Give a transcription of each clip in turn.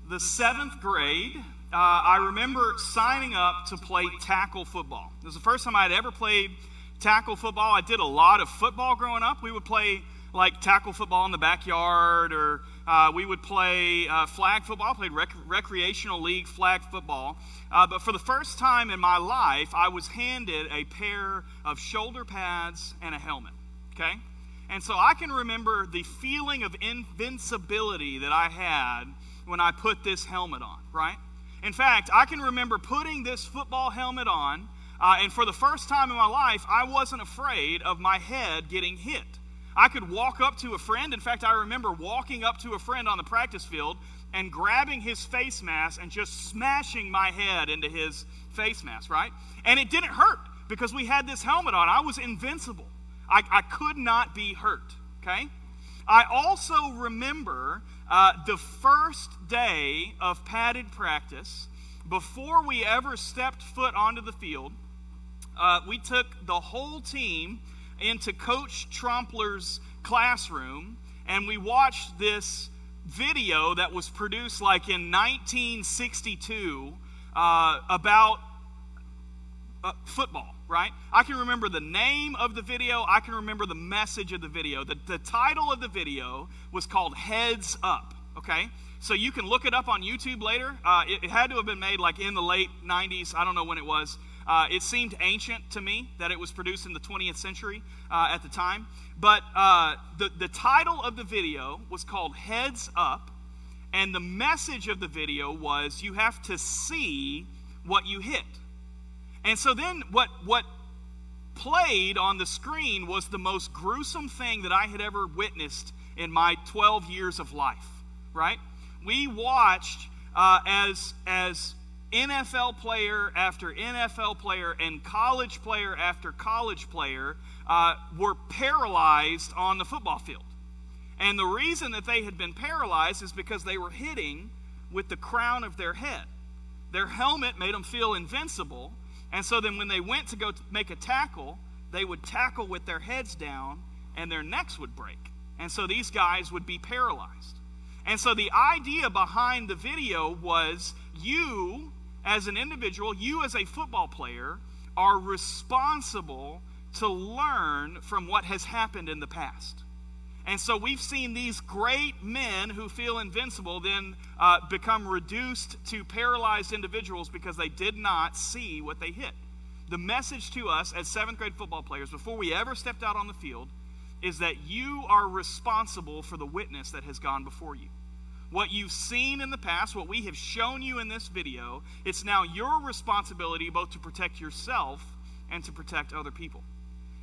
the seventh grade, I remember signing up to play tackle football. It was the first time I had ever played tackle football. I did a lot of football growing up. We would play like tackle football in the backyard, or we would play flag football. I played recreational league flag football. But for the first time in my life, I was handed a pair of shoulder pads and a helmet, okay? And so I can remember the feeling of invincibility that I had when I put this helmet on, right? In fact, I can remember putting this football helmet on, and for the first time in my life, I wasn't afraid of my head getting hit. I could walk up to a friend. In fact, I remember walking up to a friend on the practice field and grabbing his face mask and just smashing my head into his face mask, right? And it didn't hurt because we had this helmet on. I was invincible. I could not be hurt, okay? I also remember the first day of padded practice. Before we ever stepped foot onto the field, we took the whole team into Coach Trompler's classroom, and we watched this video that was produced like in 1962 about football, right? I can remember the name of the video. I can remember the message of the video. The title of the video was called Heads Up, okay? So you can look it up on YouTube later. It had to have been made like in the late 90s. I don't know when it was. It seemed ancient to me that it was produced in the 20th century at the time. But the title of the video was called Heads Up, and the message of the video was you have to see what you hit. And so then what played on the screen was the most gruesome thing that I had ever witnessed in my 12 years of life, right? We watched as NFL player after NFL player and college player after college player were paralyzed on the football field. And the reason that they had been paralyzed is because they were hitting with the crown of their head. Their helmet made them feel invincible, and so then when they went to go make a tackle, they would tackle with their heads down and their necks would break. And so these guys would be paralyzed. And so the idea behind the video was you as an individual, you as a football player, are responsible to learn from what has happened in the past. And so we've seen these great men who feel invincible then become reduced to paralyzed individuals because they did not see what they hit. The message to us as seventh grade football players, before we ever stepped out on the field, is that you are responsible for the witness that has gone before you. What you've seen in the past, what we have shown you in this video, it's now your responsibility both to protect yourself and to protect other people.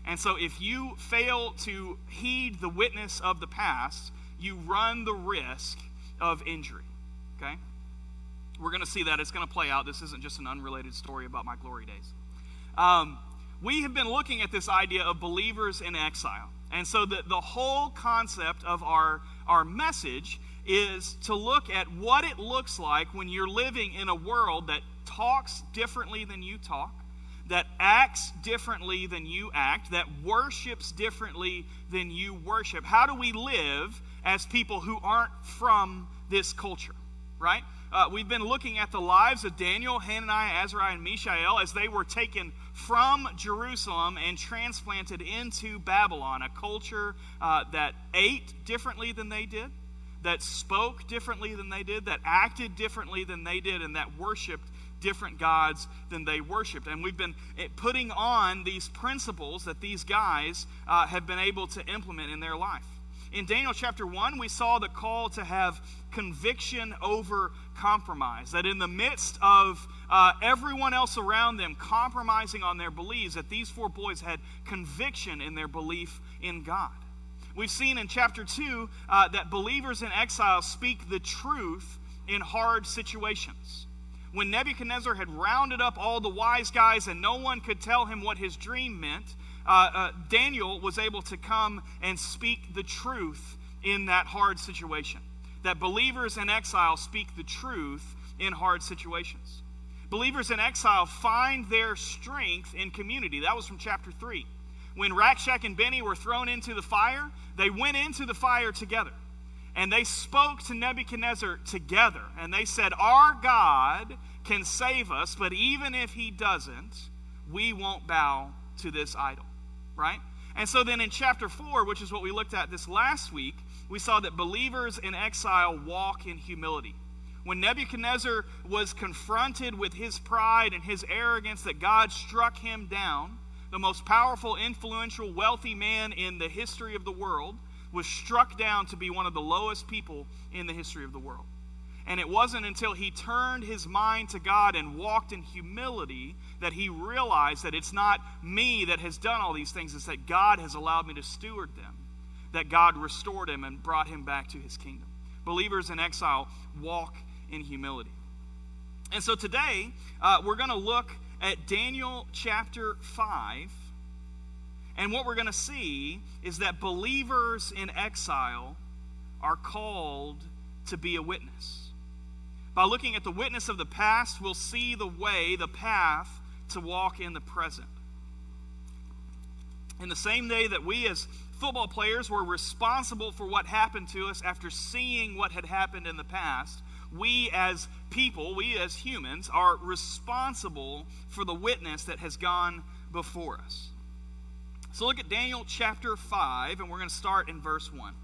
And so if you fail to heed the witness of the past, you run the risk of injury, okay? We're going to see that. It's going to play out. This isn't just an unrelated story about my glory days. We have been looking at this idea of believers in exile. And so the whole concept of our message is to look at what it looks like when you're living in a world that talks differently than you talk, that acts differently than you act, that worships differently than you worship. How do we live as people who aren't from this culture, right? We've been looking at the lives of Daniel, Hananiah, Azariah, and Mishael as they were taken from Jerusalem and transplanted into Babylon, a culture that ate differently than they did, that spoke differently than they did, that acted differently than they did, and that worshiped different gods than they worshiped. And we've been putting on these principles that these guys have been able to implement in their life. In Daniel chapter 1, we saw the call to have conviction over compromise. That in the midst of everyone else around them compromising on their beliefs, that these four boys had conviction in their belief in God. We've seen in chapter 2 that believers in exile speak the truth in hard situations. When Nebuchadnezzar had rounded up all the wise guys and no one could tell him what his dream meant, Daniel was able to come and speak the truth in that hard situation. That believers in exile speak the truth in hard situations. Believers in exile find their strength in community. That was from chapter 3. When Rakshak and Benny were thrown into the fire, they went into the fire together. and they spoke to Nebuchadnezzar together, and they said, "Our God can save us, but even if he doesn't, we won't bow to this idol," right? And so then in chapter 4, which is what we looked at this last week, we saw that believers in exile walk in humility. When Nebuchadnezzar was confronted with his pride and his arrogance, that God struck him down, the most powerful, influential, wealthy man in the history of the world was struck down to be one of the lowest people in the history of the world. And it wasn't until he turned his mind to God and walked in humility that he realized that it's not me that has done all these things, it's that God has allowed me to steward them, that God restored him and brought him back to his kingdom. Believers in exile walk in humility. And so today, we're going to look at Daniel chapter 5. And what we're going to see is that believers in exile are called to be a witness. By looking at the witness of the past, we'll see the way, the path to walk in the present. In the same day that we as football players were responsible for what happened to us after seeing what had happened in the past, we as people, we as humans, are responsible for the witness that has gone before us. So look at Daniel chapter 5, and we're going to start in verse 1.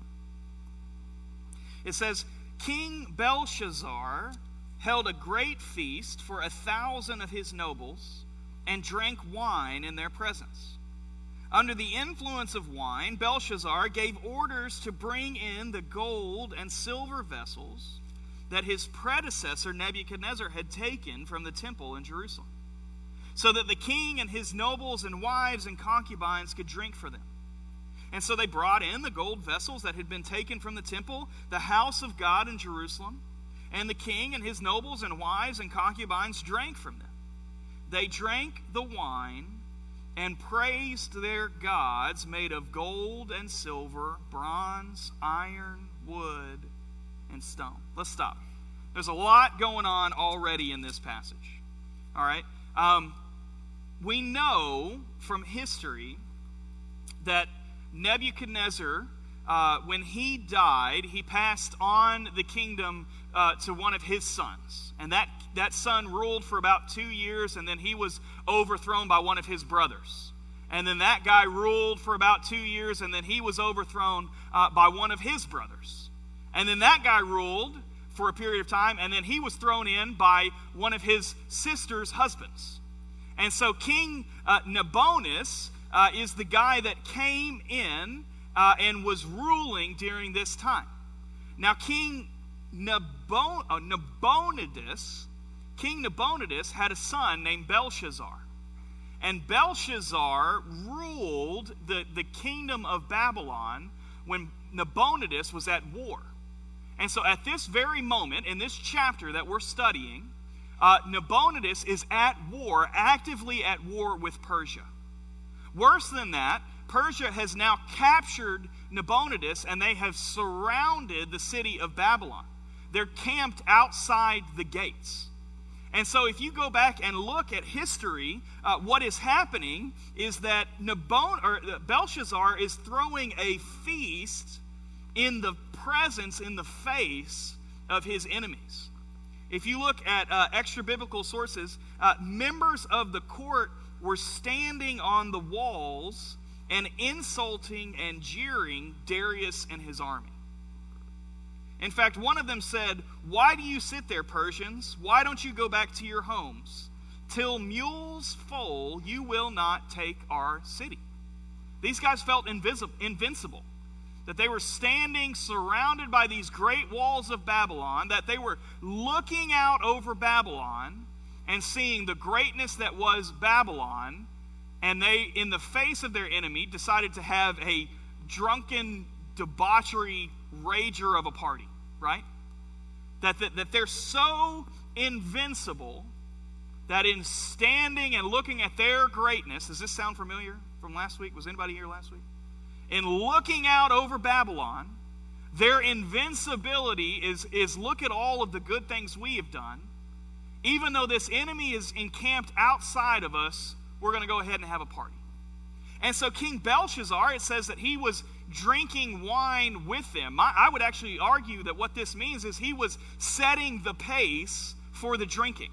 It says, "King Belshazzar held a great feast for 1,000 of his nobles and drank wine in their presence. Under the influence of wine, Belshazzar gave orders to bring in the gold and silver vessels that his predecessor Nebuchadnezzar had taken from the temple in Jerusalem, so that the king and his nobles and wives and concubines could drink for them. And so they brought in the gold vessels that had been taken from the temple, the house of God in Jerusalem, and the king and his nobles and wives and concubines drank from them. They drank the wine and praised their gods made of gold and silver, bronze, iron, wood, and stone." Let's stop. There's a lot going on already in this passage. All right? We know from history that Nebuchadnezzar, when he died, he passed on the kingdom to one of his sons. And that son ruled for about 2 years, and then he was overthrown by one of his brothers. And then that guy ruled for about 2 years, and then he was overthrown by one of his brothers. And then that guy ruled for a period of time, and then he was thrown in by one of his sister's husbands. And so King Nabonidus is the guy that came in and was ruling during this time. Now King Nabonidus had a son named Belshazzar. And Belshazzar ruled the kingdom of Babylon when Nabonidus was at war. And so at this very moment, in this chapter that we're studying, Nabonidus is at war, actively at war with Persia. Worse than that, Persia has now captured Nabonidus, and they have surrounded the city of Babylon. They're camped outside the gates. And so if you go back and look at history, what is happening is that Belshazzar is throwing a feast in the presence, in the face of his enemies. If you look at extra biblical sources, members of the court were standing on the walls and insulting and jeering Darius and his army. In fact, one of them said, "Why do you sit there, Persians? Why don't you go back to your homes? Till mules foal, you will not take our city." These guys felt invincible. That they were standing surrounded by these great walls of Babylon, that they were looking out over Babylon and seeing the greatness that was Babylon, and they, in the face of their enemy, decided to have a drunken, debauchery rager of a party, right? That they're so invincible that in standing and looking at their greatness, does this sound familiar from last week? Was anybody here last week? In looking out over Babylon, their invincibility is look at all of the good things we have done. Even though this enemy is encamped outside of us, we're going to go ahead and have a party. And so King Belshazzar, it says that he was drinking wine with them. I would actually argue that what this means is he was setting the pace for the drinking.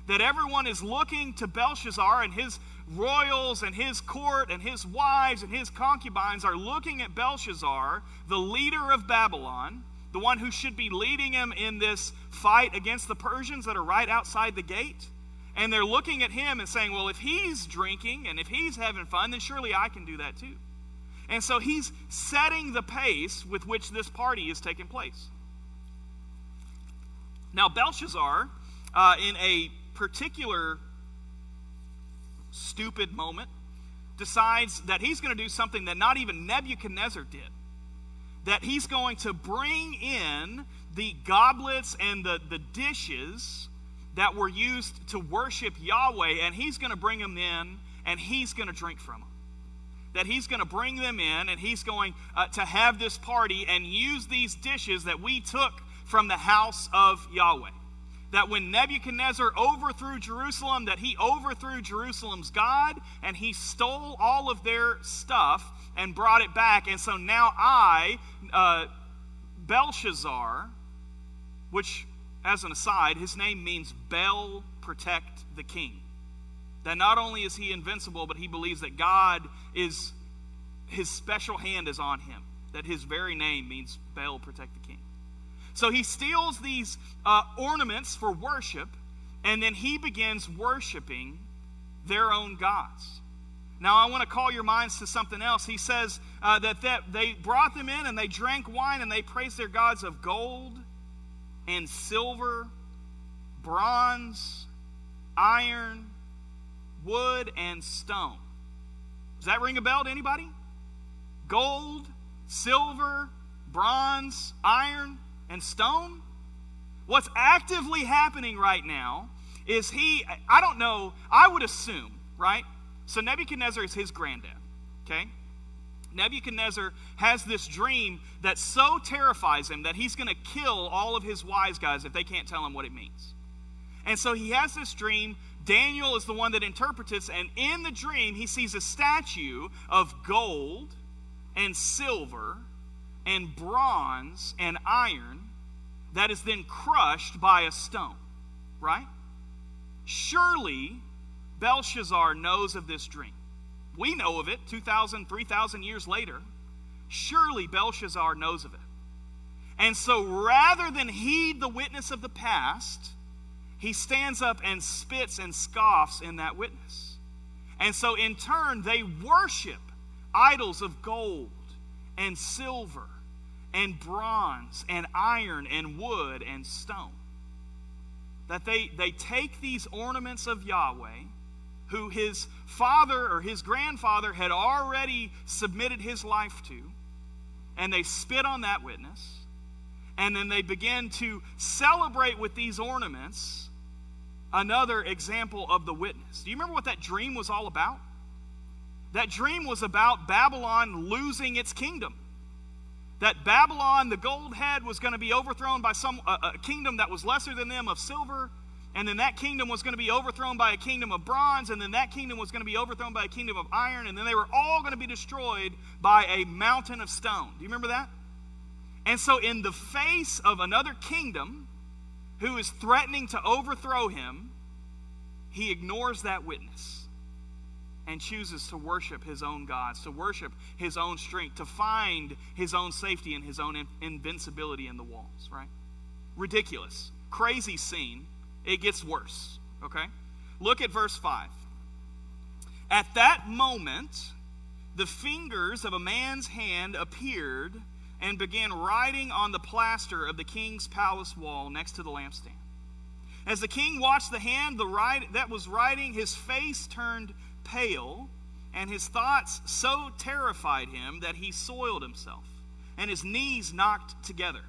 That everyone is looking to Belshazzar, and his royals and his court and his wives and his concubines are looking at Belshazzar, the leader of Babylon, the one who should be leading him in this fight against the Persians that are right outside the gate. And they're looking at him and saying, well, if he's drinking and if he's having fun, then surely I can do that too. And so he's setting the pace with which this party is taking place. Now, Belshazzar, in a particular stupid moment, decides that he's going to do something that not even Nebuchadnezzar did. That he's going to bring in the goblets and the dishes that were used to worship Yahweh, and he's going to bring them in, and he's going to drink from them. That he's going to bring them in, and he's going to have this party and use these dishes that we took from the house of Yahweh. That when Nebuchadnezzar overthrew Jerusalem, that he overthrew Jerusalem's God, and he stole all of their stuff and brought it back. And so now I, Belshazzar, which, as an aside, his name means Bel, protect the king. That not only is he invincible, but he believes that God is, his special hand is on him. That his very name means Bel, protect the king. So he steals these ornaments for worship, and then he begins worshiping their own gods. Now I want to call your minds to something else. He says that they brought them in and they drank wine and they praised their gods of gold and silver, bronze, iron, wood, and stone. Does that ring a bell to anybody? Gold, silver, bronze, iron, and stone? What's actively happening right now is I don't know, I would assume, right? So Nebuchadnezzar is his granddad, okay? Nebuchadnezzar has this dream that so terrifies him that he's going to kill all of his wise guys if they can't tell him what it means. And so he has this dream. Daniel is the one that interprets it, and in the dream he sees a statue of gold and silver and bronze and iron that is then crushed by a stone, right? Surely Belshazzar knows of this dream. We know of it 2,000, 3,000 years later. Surely Belshazzar knows of it. And so rather than heed the witness of the past, he stands up and spits and scoffs in that witness. And so in turn, they worship idols of gold and silver and bronze and iron and wood and stone. That they take these ornaments of Yahweh, who his father or his grandfather had already submitted his life to, and they spit on that witness, and then they begin to celebrate with these ornaments another example of the witness. Do you remember what that dream was all about? That dream was about Babylon losing its kingdom. That Babylon, the gold head, was going to be overthrown by a kingdom that was lesser than them of silver, and then that kingdom was going to be overthrown by a kingdom of bronze, and then that kingdom was going to be overthrown by a kingdom of iron, and then they were all going to be destroyed by a mountain of stone. Do you remember that? And so in the face of another kingdom who is threatening to overthrow him, he ignores that witness and chooses to worship his own gods, to worship his own strength, to find his own safety and his own invincibility in the walls, right? Ridiculous. Crazy scene. It gets worse, okay? Look at verse 5. At that moment, the fingers of a man's hand appeared and began writing on the plaster of the king's palace wall next to the lampstand. As the king watched the hand that was writing, his face turned pale, and his thoughts so terrified him that he soiled himself, and his knees knocked together.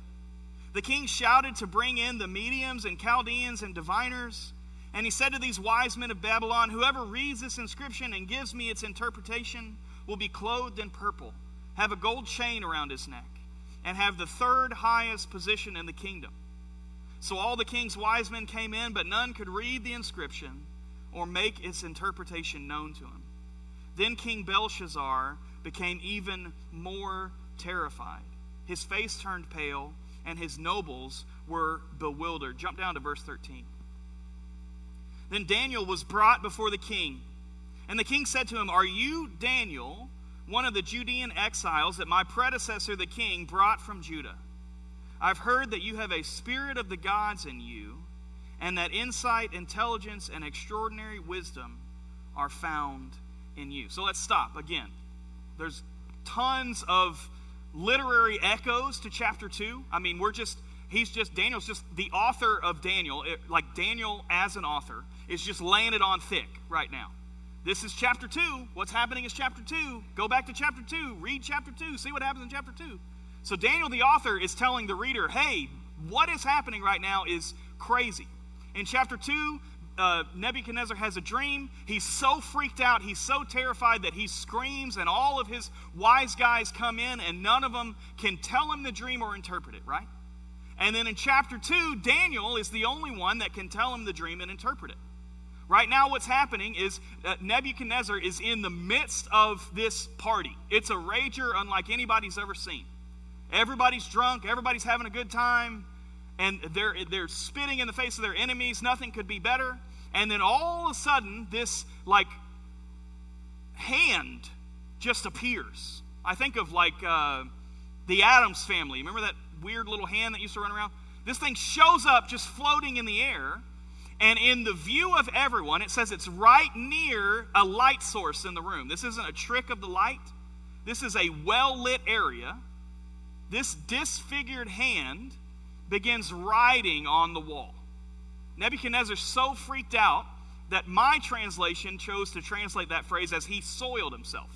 The king shouted to bring in the mediums and Chaldeans and diviners, and he said to these wise men of Babylon, whoever reads this inscription and gives me its interpretation will be clothed in purple, have a gold chain around his neck, and have the third highest position in the kingdom. So all the king's wise men came in, but none could read the inscription or make its interpretation known to him. Then King Belshazzar became even more terrified. His face turned pale, and his nobles were bewildered. Jump down to verse 13. Then Daniel was brought before the king, and the king said to him, "Are you Daniel, one of the Judean exiles that my predecessor the king brought from Judah? I've heard that you have a spirit of the gods in you, and that insight, intelligence, and extraordinary wisdom are found in you." So let's stop again. There's tons of literary echoes to chapter 2. I mean, Daniel's just the author of Daniel. Like Daniel as an author is just laying it on thick right now. This is chapter 2. What's happening is chapter 2. Go back to chapter 2. Read chapter 2. See what happens in chapter 2. So Daniel, the author, is telling the reader, hey, what is happening right now is crazy. In chapter 2, Nebuchadnezzar has a dream. He's so freaked out, he's so terrified that he screams, and all of his wise guys come in, and none of them can tell him the dream or interpret it, right? And then in chapter 2, Daniel is the only one that can tell him the dream and interpret it. Right now what's happening is Nebuchadnezzar is in the midst of this party. It's a rager unlike anybody's ever seen. Everybody's drunk, everybody's having a good time, and they're spitting in the face of their enemies. Nothing could be better. And then all of a sudden, this hand just appears. I think of the Addams Family. Remember that weird little hand that used to run around? This thing shows up just floating in the air, and in the view of everyone, it says it's right near a light source in the room. This isn't a trick of the light. This is a well-lit area. This disfigured hand begins writing on the wall. Nebuchadnezzar's so freaked out that my translation chose to translate that phrase as he soiled himself.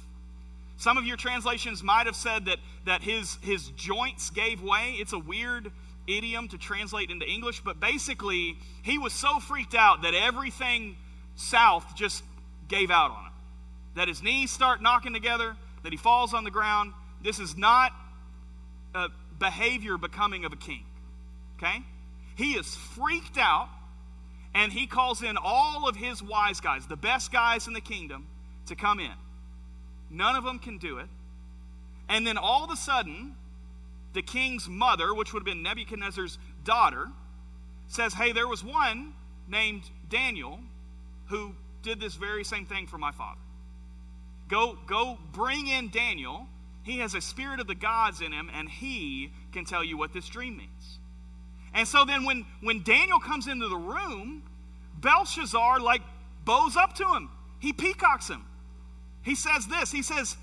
Some of your translations might have said that his joints gave way. It's a weird idiom to translate into English, but basically he was so freaked out that everything south just gave out on him. That his knees start knocking together, that he falls on the ground. This is not a behavior becoming of a king. Okay? He is freaked out, and he calls in all of his wise guys, the best guys in the kingdom, to come in. None of them can do it. And then all of a sudden, the king's mother, which would have been Nebuchadnezzar's daughter, says, hey, there was one named Daniel who did this very same thing for my father. Go bring in Daniel. He has a spirit of the gods in him, and he can tell you what this dream means. And so then when Daniel comes into the room, Belshazzar bows up to him. He peacocks him. He says this. He says,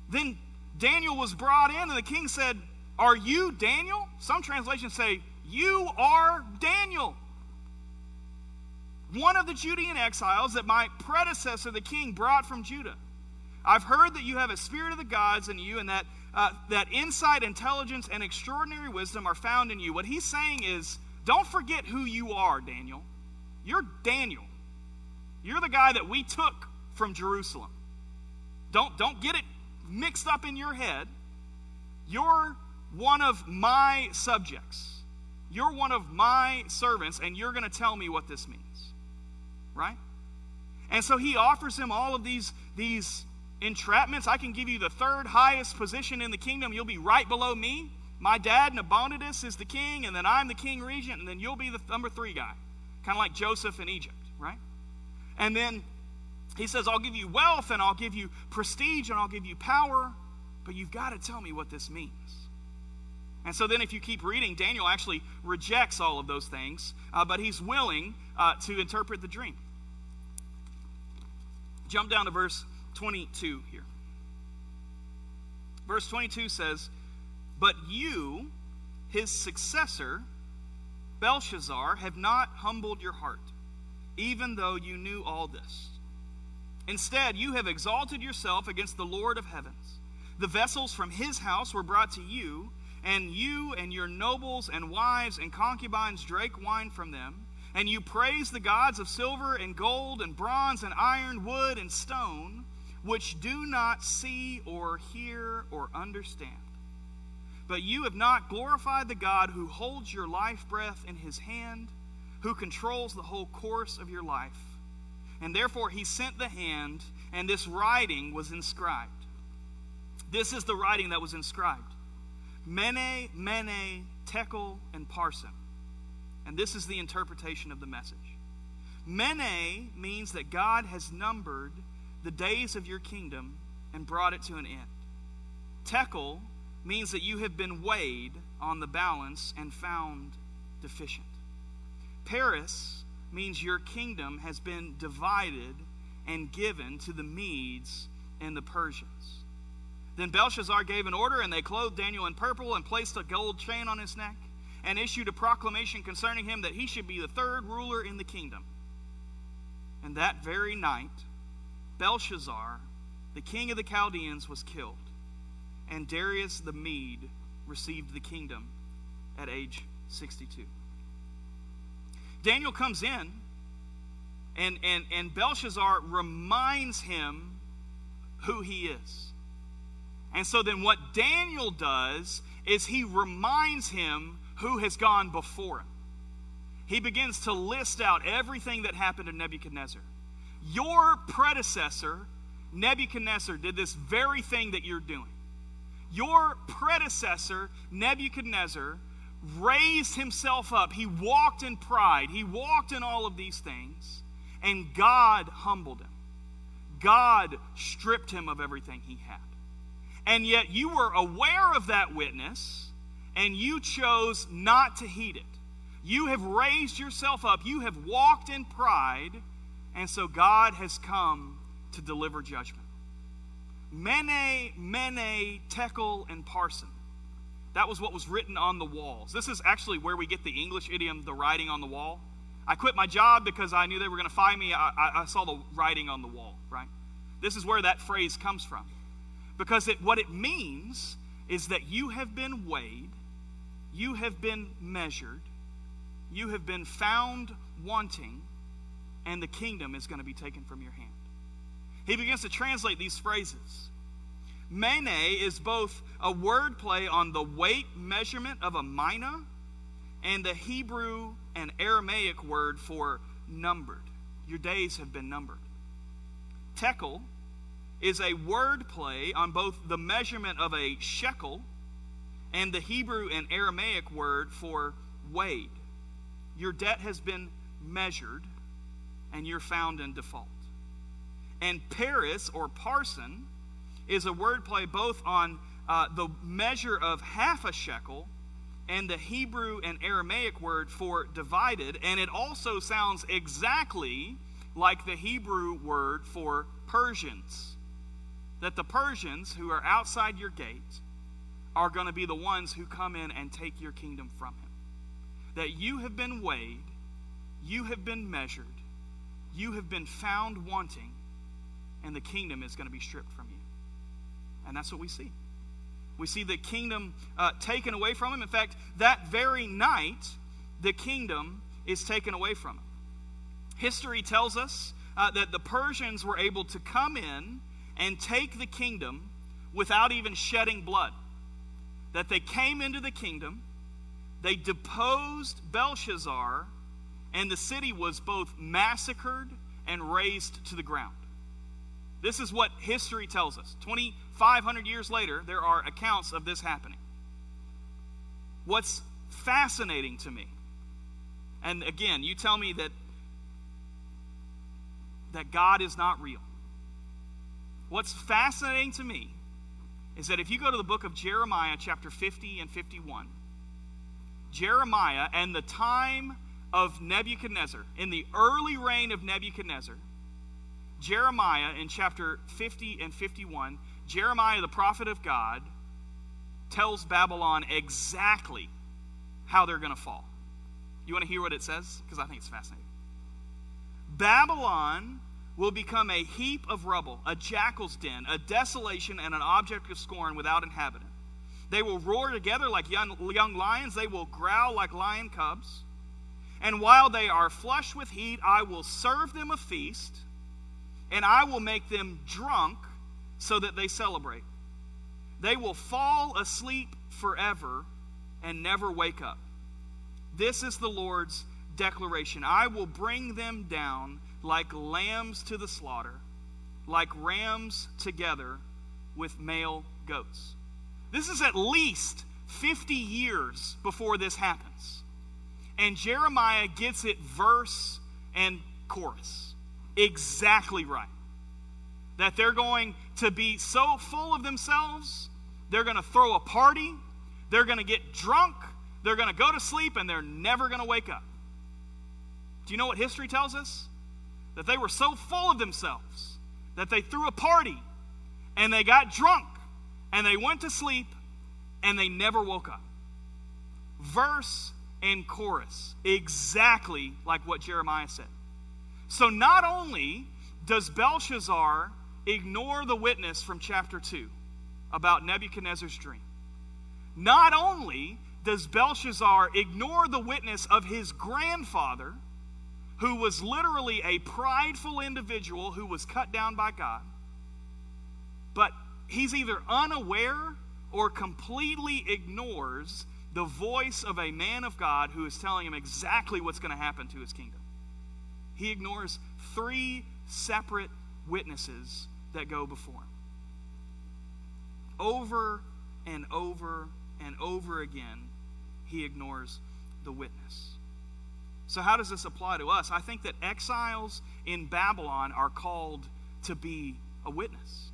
then Daniel was brought in, and the king said, "Are you Daniel?" Some translations say, "You are Daniel, one of the Judean exiles that my predecessor the king brought from Judah. I've heard that you have a spirit of the gods in you, and that insight, intelligence, and extraordinary wisdom are found in you." What he's saying is, don't forget who you are, Daniel. You're Daniel. You're the guy that we took from Jerusalem. Don't get it mixed up in your head. You're one of my subjects. You're one of my servants, and you're going to tell me what this means. Right? And so he offers him all of these entrapments. I can give you the third highest position in the kingdom. You'll be right below me. My dad, Nabonidus, is the king, and then I'm the king regent, and then you'll be the number 3 guy. Kind of like Joseph in Egypt, right? And then he says, I'll give you wealth, and I'll give you prestige, and I'll give you power, but you've got to tell me what this means. And so then if you keep reading, Daniel actually rejects all of those things, but he's willing to interpret the dream. Jump down to verse 22 here. Verse 22 says, "But you, his successor, Belshazzar, have not humbled your heart, even though you knew all this. Instead, you have exalted yourself against the Lord of heavens. The vessels from his house were brought to you and your nobles and wives and concubines drank wine from them. And you praised the gods of silver and gold and bronze and iron, wood and stone, which do not see or hear or understand. But you have not glorified the God who holds your life breath in his hand, who controls the whole course of your life. And therefore he sent the hand, and this writing was inscribed. This is the writing that was inscribed. Mene, mene, tekel, and parsin. And this is the interpretation of the message. Mene means that God has numbered the days of your kingdom and brought it to an end. Tekel means that you have been weighed on the balance and found deficient. Paris means your kingdom has been divided and given to the Medes and the Persians. Then Belshazzar gave an order, and they clothed Daniel in purple and placed a gold chain on his neck and issued a proclamation concerning him that he should be the third ruler in the kingdom. And that very night, Belshazzar, the king of the Chaldeans, was killed, and Darius the Mede received the kingdom at age 62. Daniel comes in, and Belshazzar reminds him who he is. And so then what Daniel does is he reminds him who has gone before him. He begins to list out everything that happened to Nebuchadnezzar. Your predecessor, Nebuchadnezzar, did this very thing that you're doing. Your predecessor, Nebuchadnezzar, raised himself up. He walked in pride. He walked in all of these things. And God humbled him. God stripped him of everything he had. And yet you were aware of that witness, and you chose not to heed it. You have raised yourself up. You have walked in pride, and so God has come to deliver judgment. Mene, mene, tekel, and parsin. That was what was written on the walls. This is actually where we get the English idiom, the writing on the wall. I quit my job because I knew they were going to fire me. I saw the writing on the wall, right? This is where that phrase comes from. Because what it means is that you have been weighed, you have been measured, you have been found wanting, and the kingdom is going to be taken from your hand. He begins to translate these phrases. Mene is both a word play on the weight measurement of a mina and the Hebrew and Aramaic word for numbered. Your days have been numbered. Tekel is a word play on both the measurement of a shekel and the Hebrew and Aramaic word for weighed. Your debt has been measured, and you're found in default. And paris, or parsin, is a word play both on the measure of half a shekel and the Hebrew and Aramaic word for divided, and it also sounds exactly like the Hebrew word for Persians. That the Persians who are outside your gate are going to be the ones who come in and take your kingdom from him. That you have been weighed, you have been measured, you have been found wanting, and the kingdom is going to be stripped from you. And that's what we see. We see the kingdom taken away from him. In fact, that very night, the kingdom is taken away from him. History tells us that the Persians were able to come in and take the kingdom without even shedding blood. That they came into the kingdom, they deposed Belshazzar, and the city was both massacred and razed to the ground. This is what history tells us. 2,500 years later, there are accounts of this happening. What's fascinating to me, and again, you tell me that God is not real. What's fascinating to me is that if you go to the book of Jeremiah, chapter 50 and 51, Jeremiah, and the time of Nebuchadnezzar, in the early reign of Nebuchadnezzar, Jeremiah in chapter 50 and 51, Jeremiah, the prophet of God, tells Babylon exactly how they're going to fall. You want to hear what it says? Because I think it's fascinating. Babylon will become a heap of rubble, a jackal's den, a desolation, and an object of scorn without inhabitant. They will roar together like young lions. They will growl like lion cubs. And while they are flushed with heat, I will serve them a feast, and I will make them drunk so that they celebrate. They will fall asleep forever and never wake up. This is the Lord's declaration. I will bring them down like lambs to the slaughter, like rams together with male goats. This is at least 50 years before this happens. And Jeremiah gets it verse and chorus exactly right. That they're going to be so full of themselves, they're going to throw a party, they're going to get drunk, they're going to go to sleep, and they're never going to wake up. Do you know what history tells us? That they were so full of themselves that they threw a party, and they got drunk, and they went to sleep, and they never woke up. Verse and chorus, exactly like what Jeremiah said. So not only does Belshazzar ignore the witness from chapter 2 about Nebuchadnezzar's dream, not only does Belshazzar ignore the witness of his grandfather, who was literally a prideful individual who was cut down by God, but he's either unaware or completely ignores the voice of a man of God who is telling him exactly what's going to happen to his kingdom. He ignores 3 separate witnesses that go before him. Over and over and over again, he ignores the witness. So how does this apply to us? I think that exiles in Babylon are called to be a witness.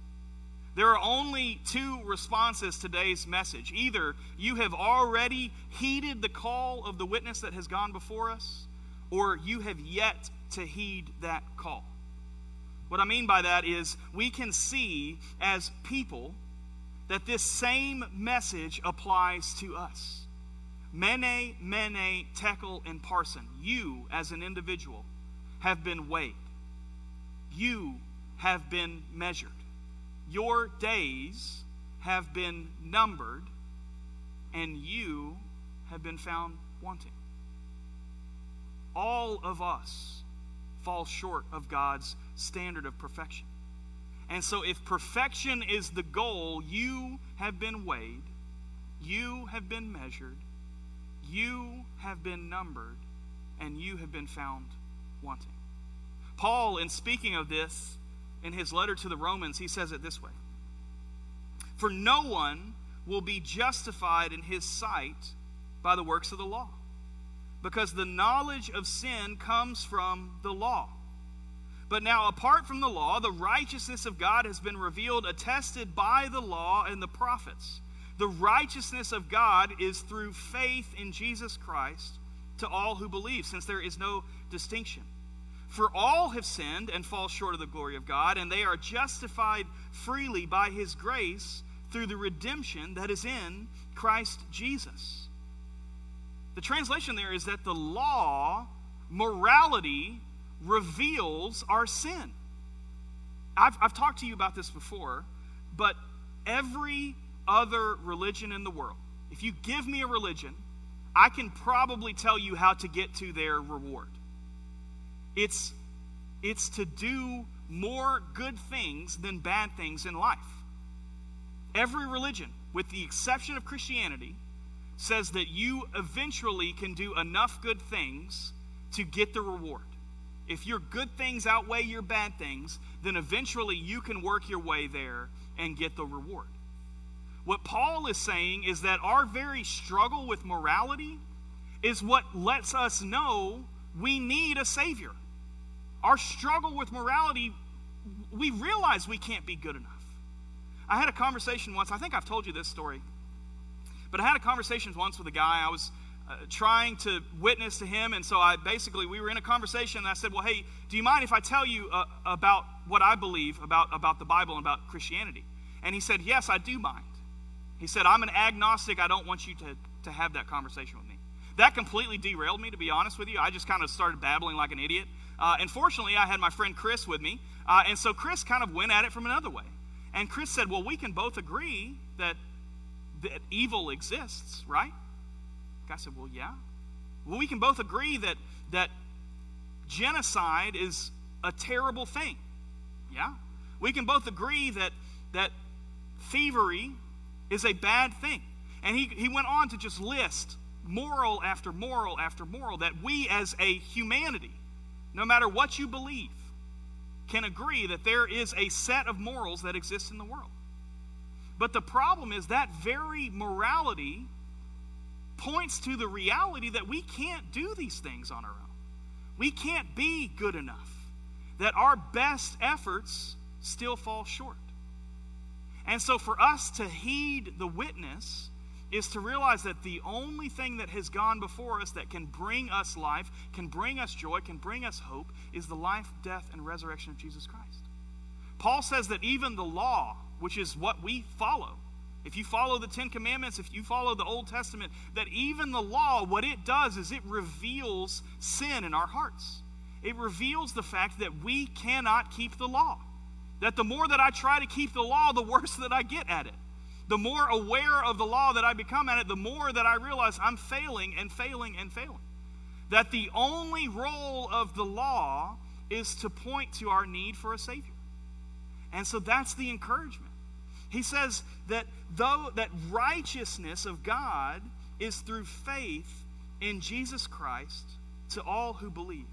There are only 2 responses to today's message. Either you have already heeded the call of the witness that has gone before us, or you have yet to heed that call. What I mean by that is we can see as people that this same message applies to us. Mene, mene, tekel, and parson. You, as an individual, have been weighed. You have been measured. Your days have been numbered, and you have been found wanting. All of us fall short of God's standard of perfection. And so if perfection is the goal, you have been weighed, you have been measured, you have been numbered, and you have been found wanting. Paul, in speaking of this, in his letter to the Romans, he says it this way: "For no one will be justified in his sight by the works of the law, because the knowledge of sin comes from the law. But now, apart from the law, the righteousness of God has been revealed, attested by the law and the prophets. The righteousness of God is through faith in Jesus Christ to all who believe, since there is no distinction. For all have sinned and fall short of the glory of God, and they are justified freely by his grace through the redemption that is in Christ Jesus." The translation there is that the law, morality, reveals our sin. I've talked to you about this before, but every other religion in the world, if you give me a religion, I can probably tell you how to get to their reward. It's to do more good things than bad things in life. Every religion, with the exception of Christianity, says that you eventually can do enough good things to get the reward. If your good things outweigh your bad things, then eventually you can work your way there and get the reward. What Paul is saying is that our very struggle with morality is what lets us know we need a Savior. Our struggle with morality, we realize we can't be good enough. I had a conversation once, I think I've told you this story, but I had a conversation once with a guy. I was trying to witness to him, and so we were in a conversation, and I said, well, hey, do you mind if I tell you about what I believe about the Bible and about Christianity? And he said, yes, I do mind. He said, I'm an agnostic. I don't want you to have that conversation with me. That completely derailed me, to be honest with you. I just kind of started babbling like an idiot. And fortunately, I had my friend Chris with me, and so Chris kind of went at it from another way. And Chris said, well, we can both agree that evil exists, right? I said, well, yeah. Well, we can both agree that genocide is a terrible thing. Yeah. We can both agree that thievery is a bad thing. And he went on to just list moral after moral after moral that we as a humanity, no matter what you believe, can agree that there is a set of morals that exist in the world. But the problem is that very morality points to the reality that we can't do these things on our own. We can't be good enough, that our best efforts still fall short. And so for us to heed the witness is to realize that the only thing that has gone before us that can bring us life, can bring us joy, can bring us hope, is the life, death, and resurrection of Jesus Christ. Paul says that even the law, which is what we follow, if you follow the Ten Commandments, if you follow the Old Testament, that even the law, what it does is it reveals sin in our hearts. It reveals the fact that we cannot keep the law. That the more that I try to keep the law, the worse that I get at it. The more aware of the law that I become at it, the more that I realize I'm failing and failing and failing. That the only role of the law is to point to our need for a Savior. And so that's the encouragement. He says that that righteousness of God is through faith in Jesus Christ to all who believe,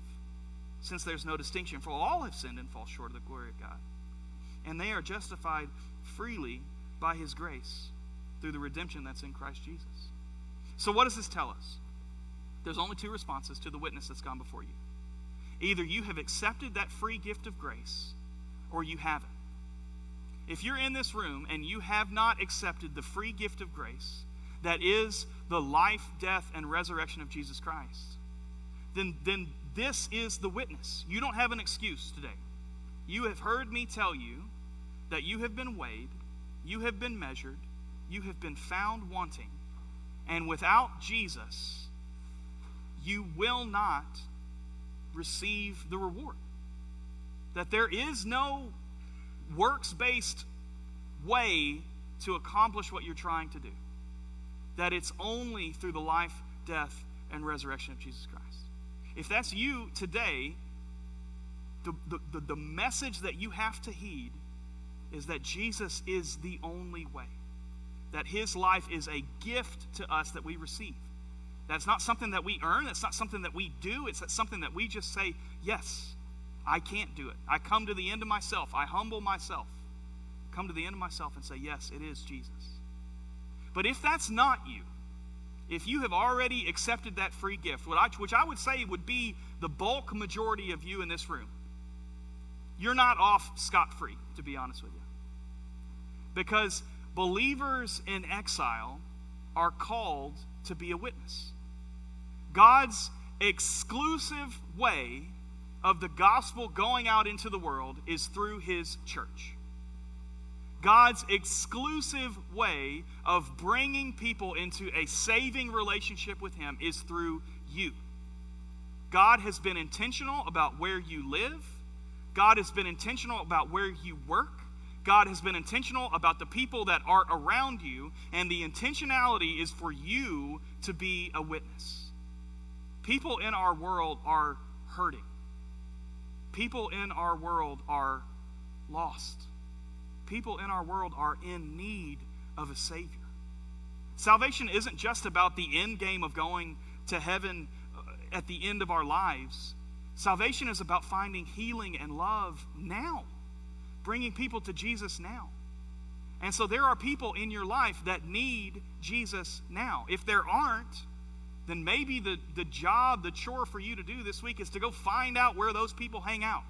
since there's no distinction, for all have sinned and fall short of the glory of God. And they are justified freely by his grace through the redemption that's in Christ Jesus. So what does this tell us? There's only two responses to the witness that's gone before you. Either you have accepted that free gift of grace, or you haven't. If you're in this room and you have not accepted the free gift of grace, that is the life, death, and resurrection of Jesus Christ, then this is the witness. You don't have an excuse today. You have heard me tell you that you have been weighed, you have been measured, you have been found wanting, and without Jesus, you will not receive the reward. That there is no works-based way to accomplish what you're trying to do. That it's only through the life, death, and resurrection of Jesus Christ. If that's you today, the message that you have to heed is that Jesus is the only way. That his life is a gift to us that we receive. That's not something that we earn. It's not something that we do. It's something that we just say, yes, I can't do it. I come to the end of myself. I humble myself. Come to the end of myself and say, yes, it is Jesus. But if that's not you, if you have already accepted that free gift, which I would say would be the bulk majority of you in this room, you're not off scot-free, to be honest with you. Because believers in exile are called to be a witness. God's exclusive way of the gospel going out into the world is through his church. God's exclusive way of bringing people into a saving relationship with him is through you. God has been intentional about where you live. God has been intentional about where you work. God has been intentional about the people that are around you, and the intentionality is for you to be a witness. People in our world are hurting. People in our world are lost. People in our world are in need of a Savior. Salvation isn't just about the end game of going to heaven at the end of our lives. Salvation is about finding healing and love now, bringing people to Jesus now. And so there are people in your life that need Jesus now. If there aren't, then maybe the job, the chore for you to do this week is to go find out where those people hang out.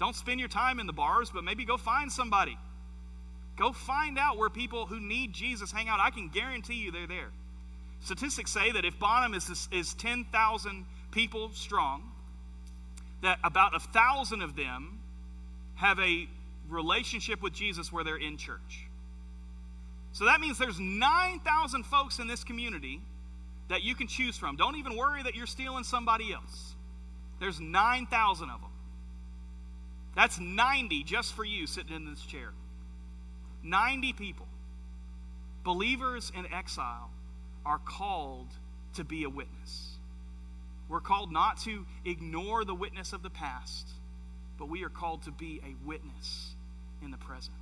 Don't spend your time in the bars, but maybe go find somebody. Go find out where people who need Jesus hang out. I can guarantee you they're there. Statistics say that if Bonham is 10,000 people strong, that about 1,000 of them have a relationship with Jesus where they're in church. So that means there's 9,000 folks in this community that you can choose from. Don't even worry that you're stealing somebody else. There's 9,000 of them. That's 90 just for you sitting in this chair. 90 people. Believers in exile are called to be a witness. We're called not to ignore the witness of the past, but we are called to be a witness in the present.